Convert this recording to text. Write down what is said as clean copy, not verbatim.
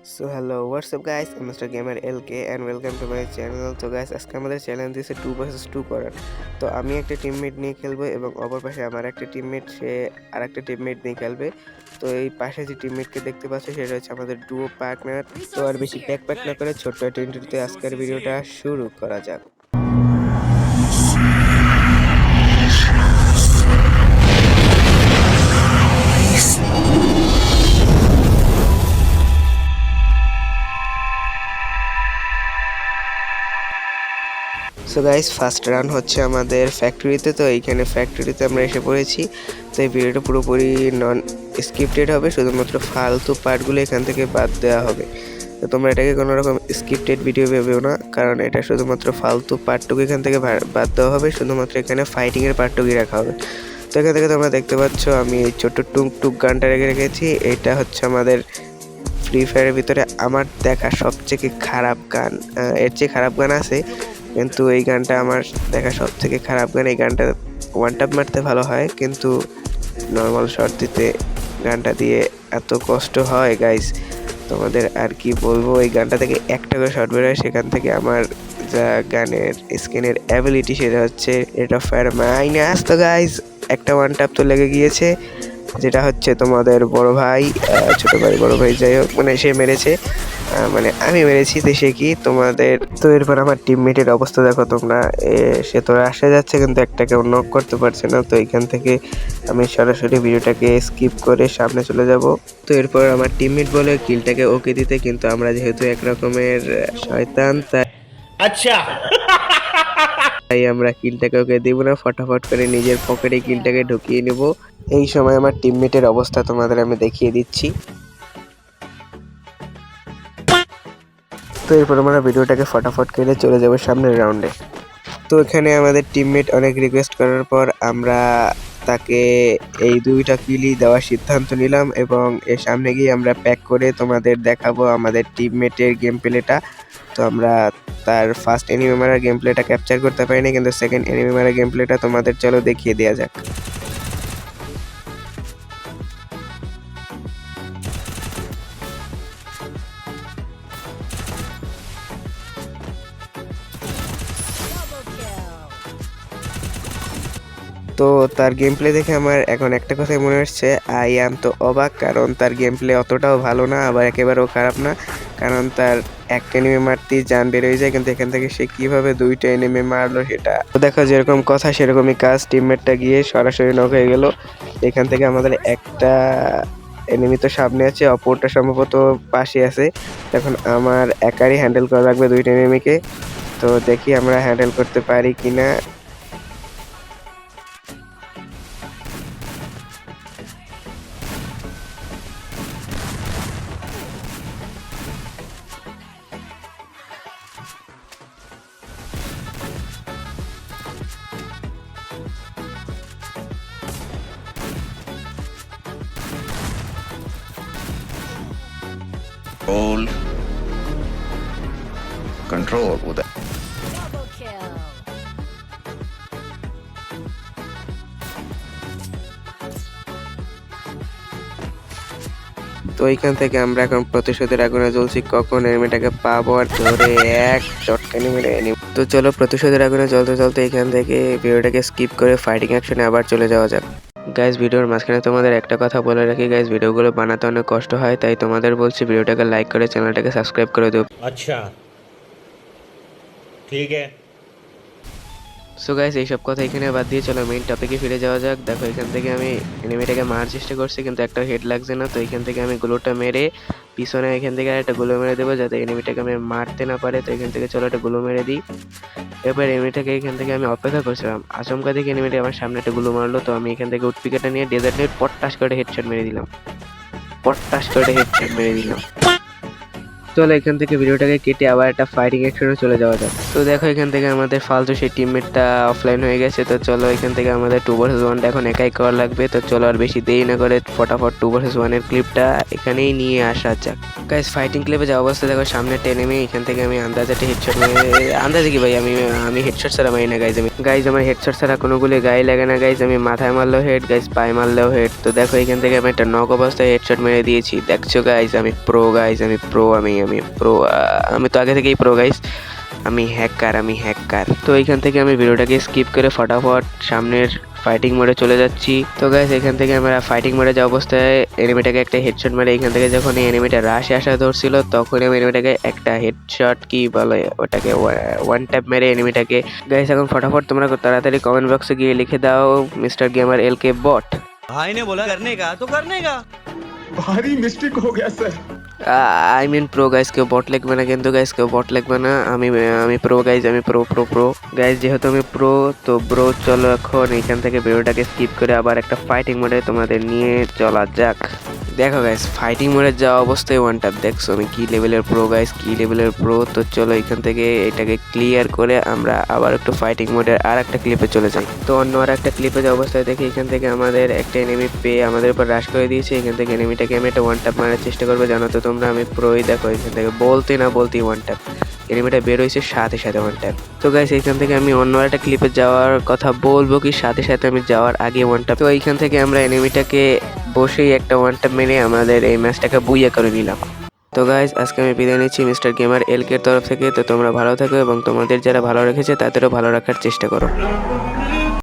So hello, what's up guys? I'm Mr. Gamer LK and welcome to my channel. So guys, আজকে আমাদের challenge দিয়েছে 2 vs 2 করার। তো আমি একটা টিমমেট নিয়ে খেলবো এবং অপর পাশে আমার একটা টিমমেট সে আরেকটা টিমমেট নিয়ে খেলবে। তো এই পাশে যে টিমমেটকে দেখতে পাচ্ছ সেটা হচ্ছে আমাদের ডুও পার্টনার। তো আর বেশি প্যাক না করে ছোট্ট একটা ইন্ট্রোতে আজকের ভিডিওটা শুরু করা যাক। সো গাইস, ফার্স্ট রান হচ্ছে আমাদের ফ্যাক্টরিতে। তো এইখানে ফ্যাক্টরিতে আমরা এসে পড়েছি। তো এই ভিডিওটা পুরোপুরি নন স্ক্রিপ্টেড হবে, শুধুমাত্র ফালতু পার্টগুলো এখান থেকে বাদ দেওয়া হবে। তো তোমরা এটাকে কোনো রকম স্ক্রিপ্টেড ভিডিও ভেবেও না, কারণ এটা শুধুমাত্র ফালতু পার্টটুকু এখান থেকে বাদ দেওয়া হবে, শুধুমাত্র এখানে ফাইটিংয়ের পার্টটুকুই রাখা হবে। তো এখান থেকে তোমরা দেখতে পাচ্ছ আমি এই ছোট্ট টুক গানটা রেখে রেখেছি। এটা হচ্ছে আমাদের ফ্রি ফায়ারের ভিতরে আমার দেখা সবথেকে খারাপ গান। এর চেয়ে খারাপ গান আছে, কিন্তু এই গানটা আমার দেখা সবথেকে খারাপ গান। এই গানটা ওয়ান ট্যাপ মারতে ভালো হয়, কিন্তু নর্মাল শট দিতে গানটা দিয়ে এত কষ্ট হয় গাইস, তোমাদের আর কি বলবো। এই গানটা থেকে একটা করে শট বেরোয়, সেখান থেকে আমার যা গানের স্কিনের অ্যাবিলিটি সেটা হচ্ছে রেট অফ ফায়ার মাইনাস। তো গাইস, একটা ওয়ান ট্যাপ তো লেগে গিয়েছে, যেটা হচ্ছে তোমাদের বড় ভাই, ছোট ভাই বড় ভাই যাই হোক, মানে সে মেরেছে, মানে আমি মেরেছি। তো সে কি তোমাদের, তো এরপর আমার টিমমেটের অবস্থা দেখো তোমরা। সে তো আসে যাচ্ছে কিন্তু একটাকেও নক করতে পারছে না। তো এখান থেকে আমি সরাসরি ভিডিওটাকে স্কিপ করে সামনে চলে যাব। তো এরপর আমার টিমমেট বলে কিলটাকে ওকে দিতে, কিন্তু আমরা যেহেতু এক রকমের শয়তান, তাই अच्छा আমরা কিলটাকে ওকে দিব না, ফটাফট করে নিজের পকেটে কিলটাকে ঢুকিয়ে নেব। এই সময় আমার টিমমেটের অবস্থা তোমাদের আমি দেখিয়ে দিচ্ছি। তো এরপর আমরা ভিডিওটাকে ফটাফট করে চলে যাব সামনের রাউন্ডে। তো এখানে আমাদের টিমমেট অনেক রিকোয়েস্ট করার পর আমরা তাকে এই দুইটা কিলই দেওয়ার সিদ্ধান্ত নিলাম, এবং এর সামনে গিয়ে আমরা প্যাক করে তোমাদের দেখাবো আমাদের টিমমেটের গেম প্লেটা। তো আমরা তার ফার্স্ট এনিমি মারার গেম প্লেটা ক্যাপচার করতে পারিনি, কিন্তু সেকেন্ড এনিমি মারার গেম প্লেটা তোমাদের চলো দেখিয়ে দেওয়া যাক। তো তার গেম প্লে দেখে আমার এখন একটা কথাই মনে হচ্ছে, আই অ্যাম তো অবাক, কারণ তার গেম প্লে অতটাও ভালো না, আবার একেবারেও খারাপ না। কারণ তার একটা এনিমি মারতেই জান বের হয়ে যায়, কিন্তু এখান থেকে সে কিভাবে দুইটা এনিমি মারলো সেটা তো দেখো, যেরকম কথা সেরকমই কাজ। টিমমেটটা গিয়ে সরাসরি নক হয়ে গেল। এখান থেকে আমাদের একটা এনিমি তো সামনে আছে, অপরটা সম্ভবত পাশে আছে। এখন আমার একারই হ্যান্ডেল করা লাগবে দুইটা এনিমিকে। তো দেখি আমরা হ্যান্ডেল করতে পারি কিনা। Control. Control उधर Double kill. তো এইখান থেকে আমরা এখন প্রতিশোধের আগুনে জ্বলছি, কখন এনিমিটাকে পাবো আর ধরে এক চটকানি মেরে এনিমি। তো চলো প্রতিশোধের আগুনে জ্বলতে জ্বলতে এখান থেকে ভিডিওটাকে স্কিপ করে ফাইটিং অ্যাকশনে আবার চলে যাওয়া যাক। গাইজ, ভিডিওর মাঝখানে তোমাদের একটা কথা বলে রাখি গাইজ, ভিডিওগুলো বানাতে অনেক কষ্ট হয়, তাই তোমাদের বলছি ভিডিওটাকে লাইক করে চ্যানেলটাকে সাবস্ক্রাইব করে দিও। अच्छा ठीक है সো গাইস, এইসব কথা এখানে বাদ দিয়ে চলো মেইন টপিকে ফিরে যাওয়া যাক। দেখো, এখান থেকে আমি এনিমিটাকে মারার চেষ্টা করছি, কিন্তু একটা হেড লাগছে না। তো এখান থেকে আমি গুলোটা মেরে পিছনে এখান থেকে একটা গুলো মেরে দেবো, যাতে এনিমিটাকে আমি মারতে না পারে। তো এখান থেকে চলো একটা গুলো মেরে দিই। এবার এনিমিটাকে এখান থেকে আমি অপেক্ষা করছিলাম, আচমকা দেখে এনিমিটা আমার সামনে একটা গুলো মারলো। তো আমি এখান থেকে উৎপিকাটা নিয়ে ডেজার্ট নিয়ে পট্টাস করে হেডশট মেরে দিলাম, পট্টাস করে হেডশট মেরে দিলাম। তো চলো এখান থেকে ভিডিওটাকে কেটে আবার একটা ফাইটিং অ্যাকশনে চলে যাওয়া যাক। তো দেখো এখান থেকে আমাদের ফালতু সেই টিমমেটটা অফলাইন হয়ে গেছে। তো চলো এখান থেকে আমাদের 2 vs 1 এখন একাই করা লাগবে। তো চলো আর বেশি দেরি না করে ফটাফট 2 vs 1 এর ক্লিপটা এখানেই নিয়ে আসা যাক। গাইস ফাইটিং ক্লিপে যাওয়া অবস্থা দেখো সামনে টেনে নেমে এখান থেকে আমি আন্দাজে একটা হেডশট মেরে, আন্দাজে কি ভাই, আমি হেডশট ছাড়া মারি না গাইজ আমার হেডশট ছাড়া কোনোগুলি গায়ে লাগে না গাইজ। আমি মাথায় মারলেও হেড গাইজ, পায়ে মারলেও হেড। তো দেখো এখান থেকে আমি একটা নক অবস্থায় হেডশট মেরে দিয়েছি। দেখছো গাইজ আমি প্রো গাইজ, আমি প্রো, আমি প্রো, আমি তো আগে থেকেই প্রো গাইজ। আমি হ্যাকার। তো এইখান থেকে আমি ভিডিওটাকে স্কিপ করে ফটাফট সামনের ফাইটিং মোডে চলে যাচ্ছি। তো গাইস এখান থেকে আমরা ফাইটিং মোডে যাওয়া অবস্থায় এনিমিটাকে একটা হেডশট মেরে এখান থেকে যখন এই এনিমিটা রাশে আসা ধরছিল তখন আমি এনিমিটাকে একটা হেডশট কি বলে ওটাকে ওয়ান ট্যাপ মেরে এনিমিটাকে। গাইস এখন ফটাফট তোমরা তাড়াতাড়ি কমেন্ট বক্সে গিয়ে লিখে দাও মিস্টার গেমার এলকে বট। भाई ने बोला करने का तो करने का। भारी मिस्टेक हो गया sir. I mean pro guys, কেউ বট লিখবে না কিন্তু গাইস, কেউ বট লিখবে না। আমি প্রো গাইস, আমি প্রো গাইস। যেহেতু আমি প্রো তো ব্রো, চলো এখন এখান থেকে ভিডিওটাকে স্কিপ করে আবার একটা ফাইটিং মোডে তোমাদের নিয়ে চলা যাক। দেখো গাইস ফাইটিং মোডে যাওয়া অবস্থায় ওয়ান ট্যাপ, দেখছো আমি কি লেভেলের প্রো গাইস, কি লেভেলের প্রো। তো চলো এখান থেকে এটাকে ক্লিয়ার করে আমরা আবার একটু ফাইটিং মোডের আর একটা ক্লিপে চলে যাই। তো অন্য আর একটা ক্লিপে যাওয়া অবস্থায় দেখি এখান থেকে আমাদের একটা এনিমি পেয়ে আমাদের উপর রাশ করে দিয়েছে। এখান থেকে এনিমিটাকে আমি একটা ওয়ান ট্যাপ মারার চেষ্টা করবো। জানো তো তোমরা আমি প্রোই, দেখো এখান থেকে বলতে না বলতেই ওয়ান ট্যাপ, এনিমিটা বের হয়েছে সাথে সাথে ওয়ান ট্যাপ। তো গাইস এখান থেকে আমি অন্য একটা ক্লিপে যাওয়ার কথা বলবো কি সাথে সাথে আমি যাওয়ার আগে ওয়ান ট্যাপ। তো এইখান থেকে আমরা এনিমিটাকে বসেই একটা ওয়ান ট্যাপ মেরে আমাদের এই ম্যাচটাকে বুইয়া করে নিলাম। তো গাইস আজকে আমি বিদায় নিচ্ছি মিস্টার গেমার এলকের তরফ থেকে। তো তোমরা ভালো থাকো এবং তোমাদের যারা ভালো রেখেছে তাদেরও ভালো রাখার চেষ্টা করো।